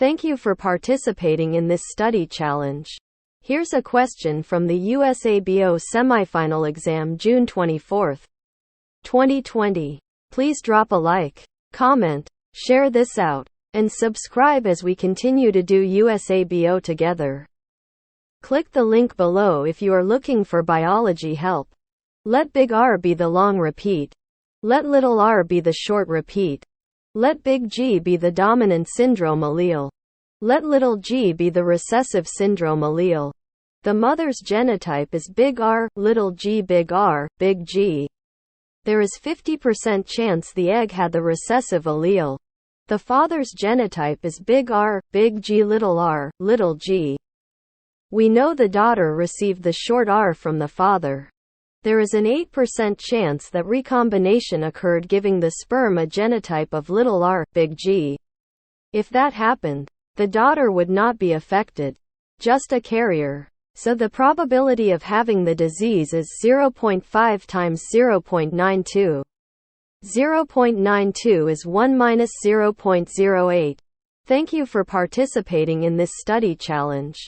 Thank you for participating in this study challenge. Here's a question from the USABO Semifinal exam June 24, 2020. Please drop a like, comment, share this out, and subscribe as we continue to do USABO together. Click the link below if you are looking for biology help. Let big R be the long repeat. Let little r be the short repeat. Let big G be the dominant syndrome allele. Let little g be the recessive syndrome allele. The mother's genotype is big R, little g, big R, big G. There is 50% chance the egg had the recessive allele. The father's genotype is big R, big G, little g. We know the daughter received the short r from the father. There is an 8% chance that recombination occurred giving the sperm a genotype of little r, big G. If that happened, the daughter would not be affected, just a carrier. So the probability of having the disease is 0.5 times 0.92. 0.92 is 1 minus 0.08. Thank you for participating in this study challenge.